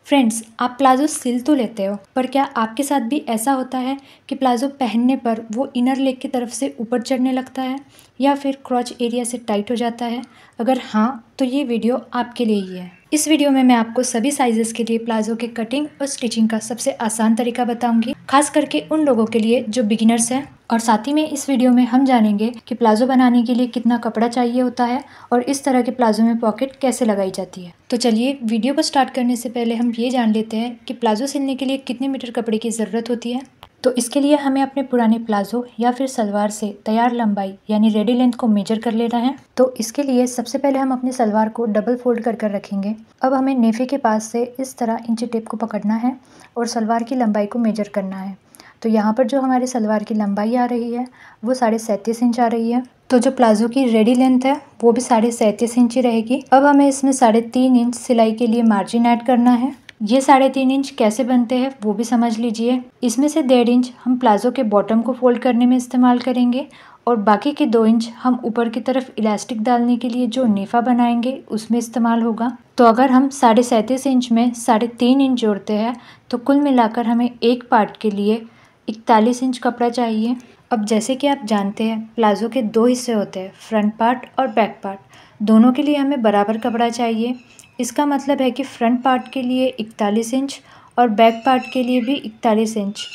Friends, आप palazzo सिल तो लेते हो, पर क्या आपके साथ भी ऐसा होता है कि प्लाज़ो पहनने पर वो इनर लेग की तरफ से ऊपर चढ़ने लगता है या फिर क्रॉच एरिया से टाइट हो जाता है? अगर हाँ, तो ये वीडियो आपके लिए ही है। इस वीडियो में मैं आपको सभी साइजेस के लिए प्लाज़ो के कटिंग और स्टिचिंग का सबसे आसान तरीका बताऊंगी, खास करके उन लोगों के लिए जो बिगिनर्स हैं। और साथ ही में इस वीडियो में हम जानेंगे कि प्लाज़ो बनाने के लिए कितना कपड़ा चाहिए होता है और इस तरह के प्लाज़ो में पॉकेट कैसे लगाई जाती है। तो चलिए वीडियो को स्टार्ट करने से पहले हम ये जान लेते हैं कि प्लाज़ो सिलने के लिए कितने मीटर कपड़े की ज़रूरत होती है। तो इसके लिए हमें अपने पुराने प्लाज़ो या फिर सलवार से तैयार लंबाई यानी रेडी लेंथ को मेजर कर लेना है। तो इसके लिए सबसे पहले हम अपनी सलवार को डबल फोल्ड कर रखेंगे। अब हमें नेफे के पास से इस तरह इंची टेप को पकड़ना है और सलवार की लंबाई को मेजर करना है। तो यहाँ पर जो हमारी सलवार की लंबाई आ रही है वो 37.5 इंच आ रही है। तो जो प्लाज़ो की रेडी लेंथ है वो भी 37.5 इंच ही रहेगी। अब हमें इसमें 3.5 इंच सिलाई के लिए मार्जिन ऐड करना है। ये 3.5 इंच कैसे बनते हैं वो भी समझ लीजिए। इसमें से 1.5 इंच हम प्लाज़ो के बॉटम को फोल्ड करने में इस्तेमाल करेंगे और बाकी के 2 इंच हम ऊपर की तरफ इलास्टिक डालने के लिए जो नेफा बनाएंगे उसमें इस्तेमाल होगा। तो अगर हम 37.5 इंच में 3.5 इंच जोड़ते हैं तो कुल मिलाकर हमें एक पार्ट के लिए 41 इंच कपड़ा चाहिए। अब जैसे कि आप जानते हैं प्लाज़ो के 2 हिस्से होते हैं, फ्रंट पार्ट और बैक पार्ट। दोनों के लिए हमें बराबर कपड़ा चाहिए। इसका मतलब है कि फ्रंट पार्ट के लिए 41 इंच और बैक पार्ट के लिए भी 41 इंच।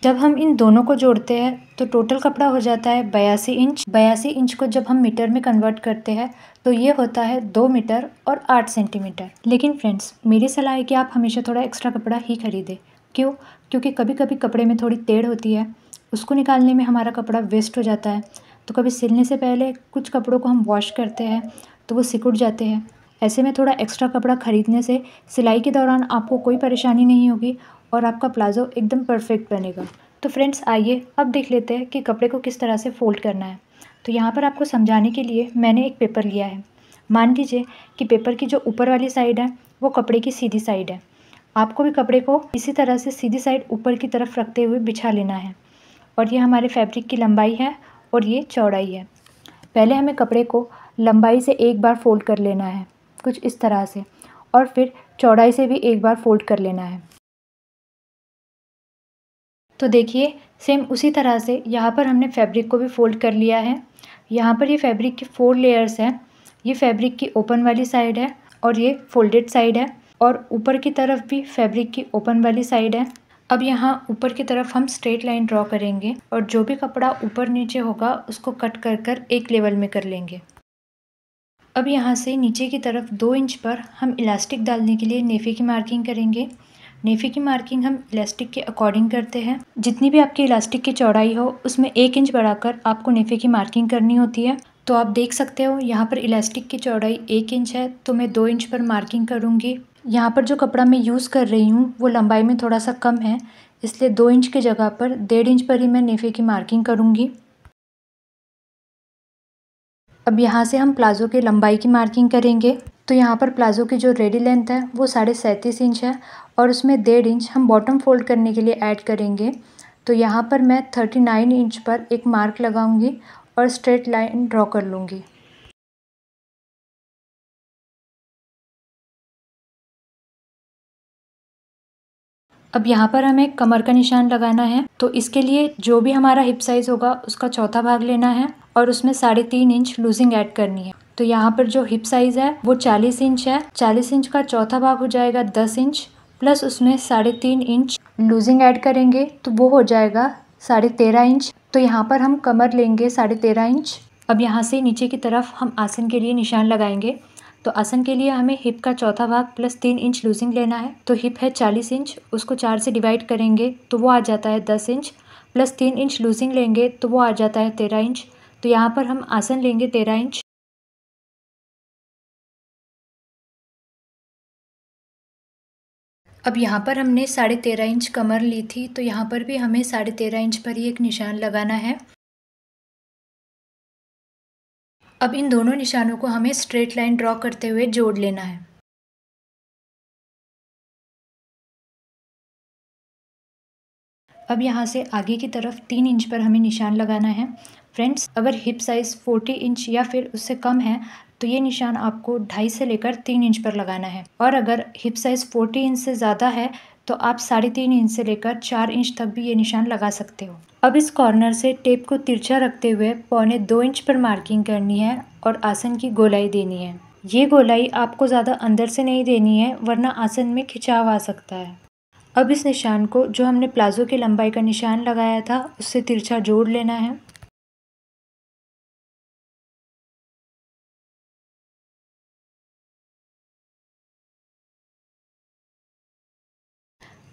जब हम इन दोनों को जोड़ते हैं तो टोटल कपड़ा हो जाता है 82 इंच। 82 इंच को जब हम मीटर में कन्वर्ट करते हैं तो ये होता है 2 मीटर और 8 सेंटीमीटर। लेकिन फ्रेंड्स, मेरी सलाह है कि आप हमेशा थोड़ा एक्स्ट्रा कपड़ा ही खरीदें। क्यों? क्योंकि कभी कभी कपड़े में थोड़ी टेढ़ होती है, उसको निकालने में हमारा कपड़ा वेस्ट हो जाता है। तो कभी सिलने से पहले कुछ कपड़ों को हम वॉश करते हैं तो वो सिकुड़ जाते हैं। ऐसे में थोड़ा एक्स्ट्रा कपड़ा खरीदने से सिलाई के दौरान आपको कोई परेशानी नहीं होगी और आपका प्लाज़ो एकदम परफेक्ट बनेगा। तो फ्रेंड्स, आइए अब देख लेते हैं कि कपड़े को किस तरह से फोल्ड करना है। तो यहाँ पर आपको समझाने के लिए मैंने एक पेपर लिया है। मान लीजिए कि पेपर की जो ऊपर वाली साइड है वो कपड़े की सीधी साइड है। आपको भी कपड़े को इसी तरह से सीधी साइड ऊपर की तरफ रखते हुए बिछा लेना है। और ये हमारे फैब्रिक की लंबाई है और ये चौड़ाई है। पहले हमें कपड़े को लंबाई से एक बार फोल्ड कर लेना है, कुछ इस तरह से, और फिर चौड़ाई से भी एक बार फोल्ड कर लेना है। तो देखिए, सेम उसी तरह से यहाँ पर हमने फैब्रिक को भी फोल्ड कर लिया है। यहाँ पर ये फैब्रिक की 4 लेयर्स हैं। ये फैब्रिक की ओपन वाली साइड है और ये फोल्डेड साइड है और ऊपर की तरफ भी फैब्रिक की ओपन वाली साइड है। अब यहाँ ऊपर की तरफ हम स्ट्रेट लाइन ड्रॉ करेंगे और जो भी कपड़ा ऊपर नीचे होगा उसको कट कर एक लेवल में कर लेंगे। अब यहाँ से नीचे की तरफ 2 इंच पर हम इलास्टिक डालने के लिए नेफे की मार्किंग करेंगे। नेफे की मार्किंग हम इलास्टिक के अकॉर्डिंग करते हैं। जितनी भी आपकी इलास्टिक की चौड़ाई हो उसमें 1 इंच बढ़ाकर आपको नेफे की मार्किंग करनी होती है। तो आप देख सकते हो यहाँ पर इलास्टिक की चौड़ाई 1 इंच है तो मैं 2 इंच पर मार्किंग करूँगी। यहाँ पर जो कपड़ा मैं यूज़ कर रही हूँ वो लंबाई में थोड़ा सा कम है, इसलिए 2 इंच की जगह पर 1.5 इंच पर ही मैं नेफे की मार्किंग करूँगी। अब यहाँ से हम प्लाज़ो की लंबाई की मार्किंग करेंगे। तो यहाँ पर प्लाज़ो की जो रेडी लेंथ है वो 37.5 इंच है और उसमें 1.5 इंच हम बॉटम फोल्ड करने के लिए ऐड करेंगे। तो यहाँ पर मैं 39 इंच पर एक मार्क लगाऊंगी और स्ट्रेट लाइन ड्रॉ कर लूँगी। अब यहाँ पर हमें कमर का निशान लगाना है। तो इसके लिए जो भी हमारा हिप साइज़ होगा उसका चौथा भाग लेना है और उसमें 3.5 इंच लूजिंग ऐड करनी है। तो यहाँ पर जो हिप साइज़ है वो 40 इंच है। 40 इंच का चौथा भाग हो जाएगा 10 इंच प्लस उसमें 3.5 इंच लूजिंग ऐड करेंगे तो वो हो जाएगा 13.5 इंच। तो यहाँ पर हम कमर लेंगे 13.5 इंच। अब यहाँ से नीचे की तरफ हम आसन के लिए निशान लगाएंगे। तो आसन के लिए हमें हिप का चौथा भाग प्लस 3 इंच लूजिंग लेना है। तो हिप है 40 इंच, उसको 4 से डिवाइड करेंगे तो वो आ जाता है 10 इंच, प्लस 3 इंच लूजिंग लेंगे तो वो आ जाता है 13 इंच। तो यहाँ पर हम आसन लेंगे 13 इंच। अब यहाँ पर हमने 13.5 इंच कमर ली थी तो यहाँ पर भी हमें 13.5 इंच पर ही एक निशान लगाना है। अब इन दोनों निशानों को हमें स्ट्रेट लाइन ड्रॉ करते हुए जोड़ लेना है। अब यहाँ से आगे की तरफ 3 इंच पर हमें निशान लगाना है। फ्रेंड्स, अगर हिप साइज़ 40 इंच या फिर उससे कम है तो ये निशान आपको 2.5 से लेकर 3 इंच पर लगाना है। और अगर हिप साइज़ 40 इंच से ज़्यादा है तो आप 3.5 इंच से लेकर 4 इंच तक भी ये निशान लगा सकते हो। अब इस कॉर्नर से टेप को तिरछा रखते हुए 1.25 इंच पर मार्किंग करनी है और आसन की गोलाई देनी है। ये गोलाई आपको ज़्यादा अंदर से नहीं देनी है, वरना आसन में खिंचाव आ सकता है। अब इस निशान को जो हमने प्लाजो की लंबाई का निशान लगाया था उससे तिरछा जोड़ लेना है।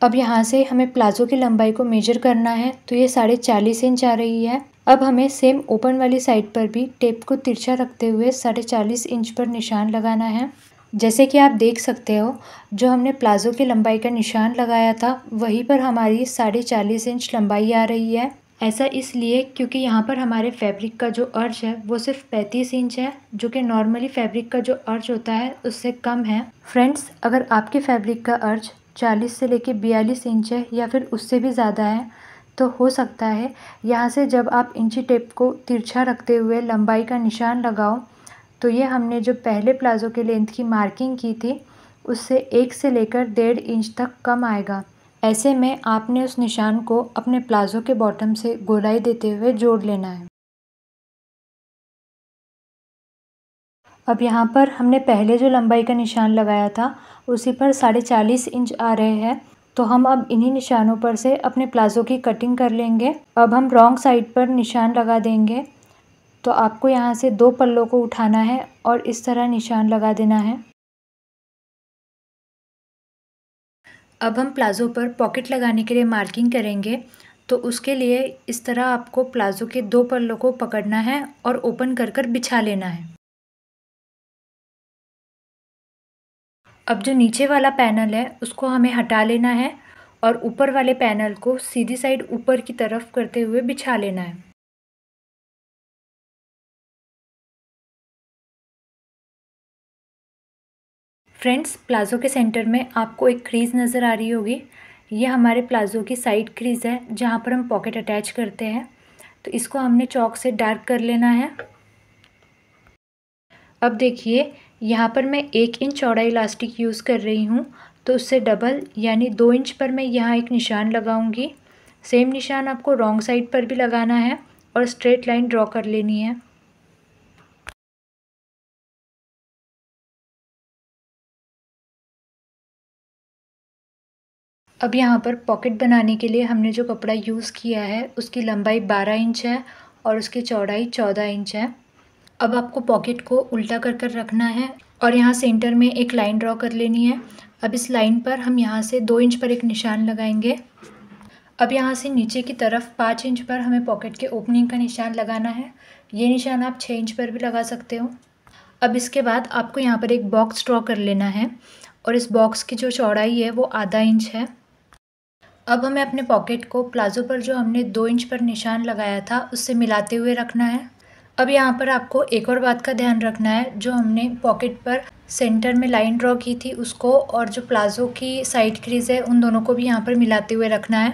अब यहाँ से हमें प्लाजो की लंबाई को मेजर करना है, तो ये 40.5 इंच आ रही है। अब हमें सेम ओपन वाली साइड पर भी टेप को तिरछा रखते हुए 40.5 इंच पर निशान लगाना है। जैसे कि आप देख सकते हो, जो हमने प्लाजो की लंबाई का निशान लगाया था वहीं पर हमारी 40.5 इंच लंबाई आ रही है। ऐसा इसलिए क्योंकि यहाँ पर हमारे फैब्रिक का जो अर्ज है वो सिर्फ 35 इंच है, जो कि नॉर्मली फैब्रिक का जो अर्ज होता है उससे कम है। फ्रेंड्स, अगर आपके फैब्रिक का अर्ज 40 से लेके 42 इंच है या फिर उससे भी ज़्यादा है, तो हो सकता है यहाँ से जब आप इंची टेप को तिरछा रखते हुए लंबाई का निशान लगाओ तो ये हमने जो पहले प्लाजो के लेंथ की मार्किंग की थी उससे 1 से लेकर 1.5 इंच तक कम आएगा। ऐसे में आपने उस निशान को अपने प्लाजो के बॉटम से गोलाई देते हुए जोड़ लेना है। अब यहाँ पर हमने पहले जो लंबाई का निशान लगाया था उसी पर 40.5 इंच आ रहे हैं, तो हम अब इन्हीं निशानों पर से अपने प्लाजो की कटिंग कर लेंगे। अब हम रॉन्ग साइड पर निशान लगा देंगे, तो आपको यहाँ से 2 पल्लों को उठाना है और इस तरह निशान लगा देना है। अब हम प्लाजो पर पॉकेट लगाने के लिए मार्किंग करेंगे, तो उसके लिए इस तरह आपको प्लाजो के 2 पल्लों को पकड़ना है और ओपन कर कर बिछा लेना है। अब जो नीचे वाला पैनल है उसको हमें हटा लेना है और ऊपर वाले पैनल को सीधी साइड ऊपर की तरफ करते हुए बिछा लेना है। फ्रेंड्स, प्लाजो के सेंटर में आपको एक क्रीज नज़र आ रही होगी। ये हमारे प्लाजो की साइड क्रीज है जहाँ पर हम पॉकेट अटैच करते हैं, तो इसको हमने चॉक से डार्क कर लेना है। अब देखिए, यहाँ पर मैं 1 इंच चौड़ा इलास्टिक यूज़ कर रही हूँ, तो उससे डबल यानी 2 इंच पर मैं यहाँ एक निशान लगाऊंगी। सेम निशान आपको रॉन्ग साइड पर भी लगाना है और स्ट्रेट लाइन ड्रॉ कर लेनी है। अब यहाँ पर पॉकेट बनाने के लिए हमने जो कपड़ा यूज़ किया है उसकी लंबाई 12 इंच है और उसकी चौड़ाई 14 इंच है। अब आपको पॉकेट को उल्टा कर कर रखना है और यहाँ सेंटर में एक लाइन ड्रॉ कर लेनी है। अब इस लाइन पर हम यहाँ से 2 इंच पर एक निशान लगाएंगे। अब यहाँ से नीचे की तरफ 5 इंच पर हमें पॉकेट के ओपनिंग का निशान लगाना है। ये निशान आप 6 इंच पर भी लगा सकते हो। अब इसके बाद आपको यहाँ पर एक बॉक्स ड्रॉ कर लेना है और इस बॉक्स की जो चौड़ाई है वो आधा इंच है। अब हमें अपने पॉकेट को प्लाजो पर जो हमने 2 इंच पर निशान लगाया था उससे मिलाते हुए रखना है। अब यहाँ पर आपको एक और बात का ध्यान रखना है, जो हमने पॉकेट पर सेंटर में लाइन ड्रॉ की थी उसको और जो प्लाजो की साइड क्रीज है उन दोनों को भी यहाँ पर मिलाते हुए रखना है।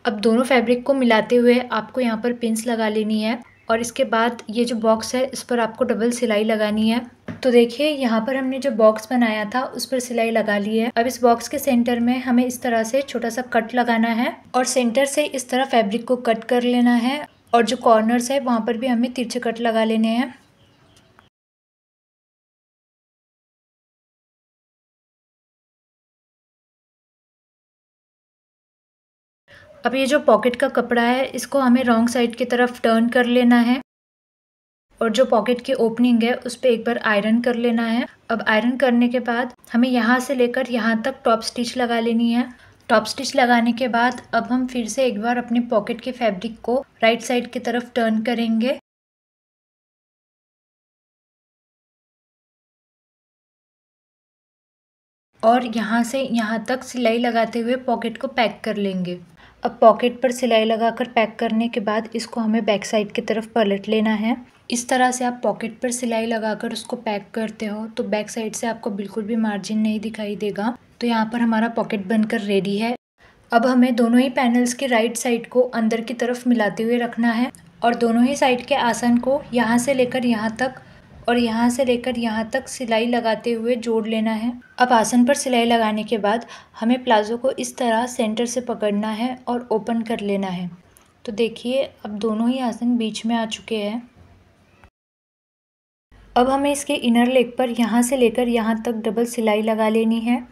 अब दोनों फैब्रिक को मिलाते हुए आपको यहाँ पर पिंस लगा लेनी है और इसके बाद ये जो बॉक्स है इस पर आपको डबल सिलाई लगानी है। तो देखिए, यहाँ पर हमने जो बॉक्स बनाया था उस पर सिलाई लगा ली है। अब इस बॉक्स के सेंटर में हमें इस तरह से छोटा सा कट लगाना है और सेंटर से इस तरह फैब्रिक को कट कर लेना है और जो कॉर्नर्स है वहाँ पर भी हमें तिरछे कट लगा लेने हैं। अब ये जो पॉकेट का कपड़ा है इसको हमें रॉन्ग साइड की तरफ टर्न कर लेना है और जो पॉकेट की ओपनिंग है उस पर एक बार आयरन कर लेना है। अब आयरन करने के बाद हमें यहाँ से लेकर यहाँ तक टॉप स्टिच लगा लेनी है। टॉप स्टिच लगाने के बाद अब हम फिर से एक बार अपने पॉकेट के फैब्रिक को राइट साइड की तरफ टर्न करेंगे और यहाँ से यहाँ तक सिलाई लगाते हुए पॉकेट को पैक कर लेंगे। अब पॉकेट पर सिलाई लगाकर पैक करने के बाद इसको हमें बैक साइड की तरफ पलट लेना है। इस तरह से आप पॉकेट पर सिलाई लगाकर उसको पैक करते हो तो बैक साइड से आपको बिल्कुल भी मार्जिन नहीं दिखाई देगा। तो यहाँ पर हमारा पॉकेट बनकर रेडी है। अब हमें दोनों ही पैनल्स की राइट साइड को अंदर की तरफ मिलाते हुए रखना है और दोनों ही साइड के आसन को यहाँ से लेकर यहाँ तक और यहाँ से लेकर यहाँ तक सिलाई लगाते हुए जोड़ लेना है। अब आसन पर सिलाई लगाने के बाद हमें प्लाज़ो को इस तरह सेंटर से पकड़ना है और ओपन कर लेना है। तो देखिए अब दोनों ही आसन बीच में आ चुके हैं। अब हमें इसके इनर लेग पर यहाँ से लेकर यहाँ तक डबल सिलाई लगा लेनी है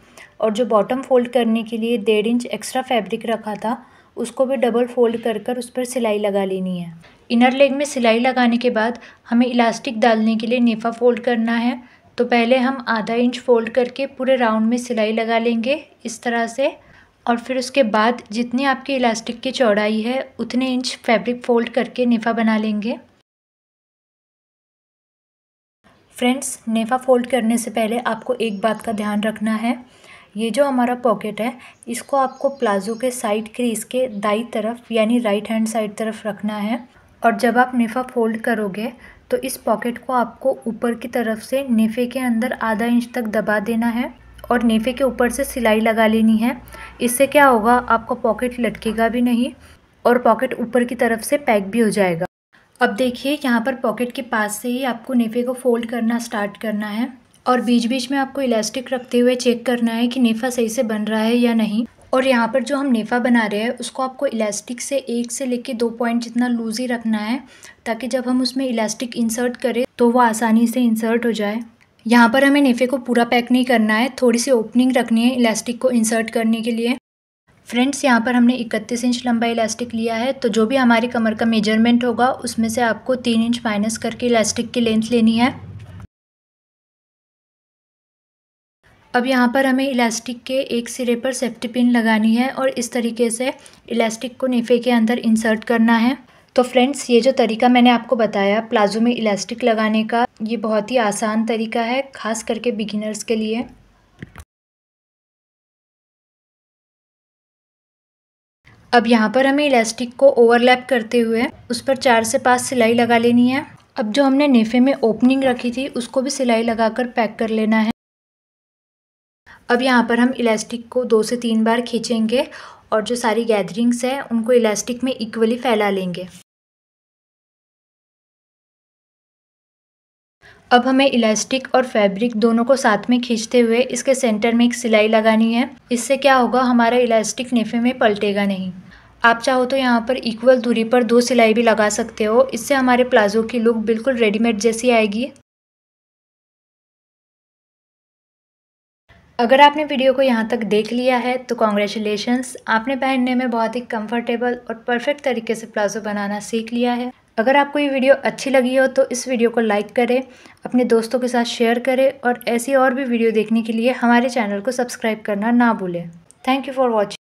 और जो बॉटम फोल्ड करने के लिए 1.5 इंच एक्स्ट्रा फैब्रिक रखा था उसको भी डबल फोल्ड कर उस पर सिलाई लगा लेनी है। इनर लेग में सिलाई लगाने के बाद हमें इलास्टिक डालने के लिए नेफा फोल्ड करना है। तो पहले हम आधा इंच फोल्ड करके पूरे राउंड में सिलाई लगा लेंगे इस तरह से, और फिर उसके बाद जितनी आपकी इलास्टिक की चौड़ाई है उतने इंच फैब्रिक फोल्ड करके नेफा बना लेंगे। फ्रेंड्स, नेफा फोल्ड करने से पहले आपको एक बात का ध्यान रखना है। ये जो हमारा पॉकेट है इसको आपको प्लाज़ो के साइड क्रीज के दाईं तरफ यानी राइट हैंड साइड तरफ रखना है। और जब आप नेफा फोल्ड करोगे तो इस पॉकेट को आपको ऊपर की तरफ से नेफे के अंदर आधा इंच तक दबा देना है और नेफे के ऊपर से सिलाई लगा लेनी है। इससे क्या होगा, आपका पॉकेट लटकेगा भी नहीं और पॉकेट ऊपर की तरफ से पैक भी हो जाएगा। अब देखिए यहाँ पर पॉकेट के पास से ही आपको नेफे को फोल्ड करना स्टार्ट करना है और बीच बीच में आपको इलास्टिक रखते हुए चेक करना है कि नेफा सही से बन रहा है या नहीं। और यहाँ पर जो हम नेफा बना रहे हैं उसको आपको इलास्टिक से 1 से लेके 2 पॉइंट जितना लूज ही रखना है ताकि जब हम उसमें इलास्टिक इंसर्ट करें तो वो आसानी से इंसर्ट हो जाए। यहाँ पर हमें नेफे को पूरा पैक नहीं करना है, थोड़ी सी ओपनिंग रखनी है इलास्टिक को इंसर्ट करने के लिए। फ्रेंड्स, यहाँ पर हमने 31 इंच लंबा इलास्टिक लिया है, तो जो भी हमारी कमर का मेजरमेंट होगा उसमें से आपको 3 इंच माइनस करके इलास्टिक की लेंथ लेनी है। अब यहाँ पर हमें इलास्टिक के एक सिरे पर सेफ्टी पिन लगानी है और इस तरीके से इलास्टिक को नेफे के अंदर इंसर्ट करना है। तो फ्रेंड्स, ये जो तरीका मैंने आपको बताया प्लाज़ो में इलास्टिक लगाने का, ये बहुत ही आसान तरीका है, खास करके बिगिनर्स के लिए। अब यहाँ पर हमें इलास्टिक को ओवरलैप करते हुए उस पर 4 से 5 सिलाई लगा लेनी है। अब जो हमने नेफे में ओपनिंग रखी थी उसको भी सिलाई लगाकर पैक कर लेना है। अब यहाँ पर हम इलास्टिक को 2 से 3 बार खींचेंगे और जो सारी गैदरिंग्स है उनको इलास्टिक में इक्वली फैला लेंगे। अब हमें इलास्टिक और फैब्रिक दोनों को साथ में खींचते हुए इसके सेंटर में एक सिलाई लगानी है। इससे क्या होगा, हमारा इलास्टिक नेफे में पलटेगा नहीं। आप चाहो तो यहाँ पर इक्वल दूरी पर 2 सिलाई भी लगा सकते हो, इससे हमारे प्लाज़ो की लुक बिल्कुल रेडीमेड जैसी आएगी। अगर आपने वीडियो को यहाँ तक देख लिया है तो कॉन्ग्रेचुलेशंस, आपने पहनने में बहुत ही कंफर्टेबल और परफेक्ट तरीके से प्लाज़ो बनाना सीख लिया है। अगर आपको ये वीडियो अच्छी लगी हो तो इस वीडियो को लाइक करें, अपने दोस्तों के साथ शेयर करें और ऐसी और भी वीडियो देखने के लिए हमारे चैनल को सब्सक्राइब करना ना भूलें। Thank you for watching.